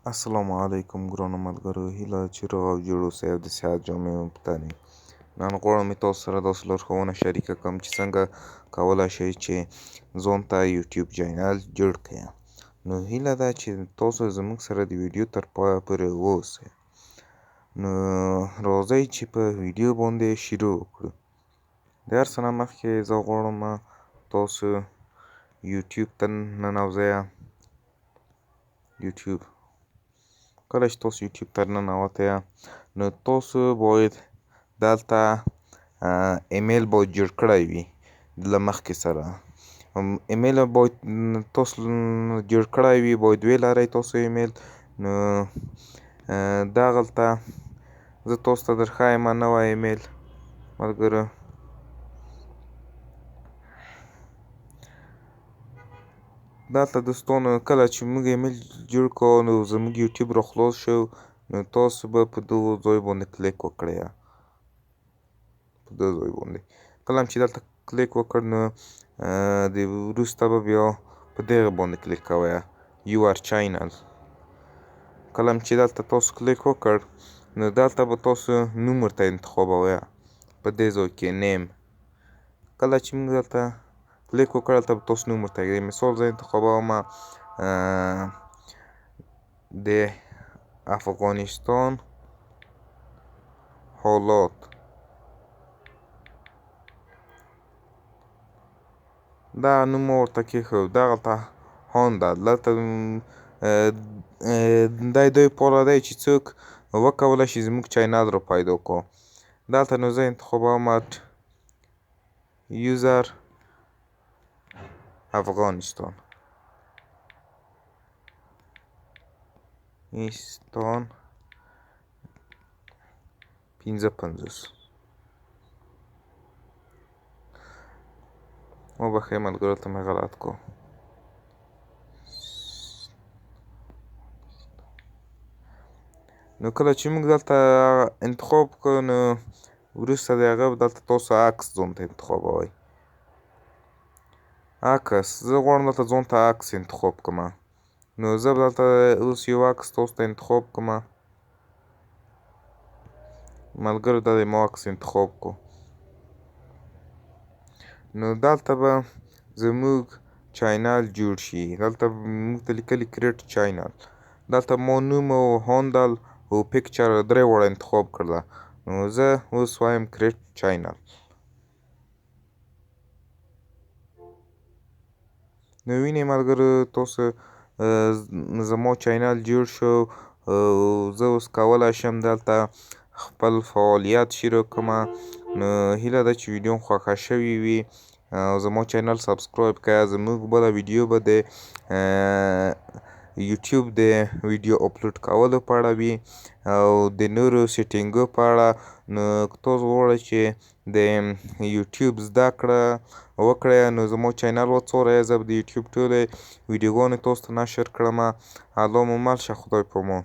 السلام علیکم ګرانو ملګرو، هیله چې روغ او جوړ اوسئ او د صحت جامې مو په تن وي. نن غواړم تاسو سره داسې لارښوونه شریکه کړم چې څنګه کولی شئ چې ځان ته یوټیوب چینل جوړ کړئ. نو هیله ده چې تاسو زموږ سره د ویډیو تر پایه پورې واوسئ. نو راځئ چې په ویډیو باندې شروع وکړو. د هر څه نه مخکې زه غواړم تاسو یوټیوب ته ننوځئ. یوټیوب کله چې تاسو یوټیوب ته ننوتئ نو تاسو باید دلته ایمیل باید جوړ کړی وي له مخکې سره. ایمیل باید تاسو جوړ کړی وي، باید ولرئ تاسو ایمیل. نو دغلته زه تاسو ته درښیم نوی ایمیل ملګرو. دلته دوستانو کله چې موږ ایمیل جوړ کړو نو زموږ یوټیوب را خلاص شو، نو تاسو به په دغه ځای باندې کلیک وکړئ. په دغه ځای باندې کله چې دلته کلیک وکړ نو د وروسته به بیا په دغه باندې کلیک کوئ، یور چینل. کله چې دلته تاسو کلیک وکړ نو دلته به تاسو نوم ورته انتخابوئ په دې ځای کې نیم. کله چې موږ دلته کلیک وکړ دلته به تاسو نوم ورته ږدئ. مثال زه انتخابوم د افغانستان حالات. دغه نوم مو ورته کېښود. دغلته هان ده. دلته دا د دوی لپاره دی چې څوک وکولی شي زموږ چینل را پیدا کړو. دلته نو زه انتخابوم یوزر افغانستان. ایستان 55. وبخښئ ملګرو، ته مې غلط کړو. نو کله چې موږ دلته انتخاب کړو نو وروسته د هغه دلته تاسو عکس ځان ته انتخابوئ. عکس زه غواړم دلته ځان ته عکس انتخاب کړم. نو زه به دلته اوس یو عکس تاسو ته انتخاب کړم. ملګرو دا د ما عکس انتخاب کړو. نو دلته به زموږ چینل جوړ شي. دلته موږ ته لیکلي کریټ چینل. دلته ما نوم او هانډل او پیکچر درې واړه انتخاب کړله. نو زه اوس وایم کریټ چینل. نو وینئ ملګرو تاسو زما چینل جوړ شو او زه اوس کولی شم دلته خپل فعالیت شروع کړم. نو هیله ده چې ویډیو مو خوښه شوې وي او زما چینل سبسکرایب کړئ. زموږ بله ویډیو به د یوټیوب د ویډیو اپلوډ کولو په اړه وي او د نورو سیټینګو په اړه. نو که تاسو غواړئ چې د یوټیوب زده کړه وکړئ نو زما چینل وڅارئ. زه به د یوټیوب ټولې ویډیوګانې تاسو ته نشر کړم. الله مو مل شه. خدای په امان.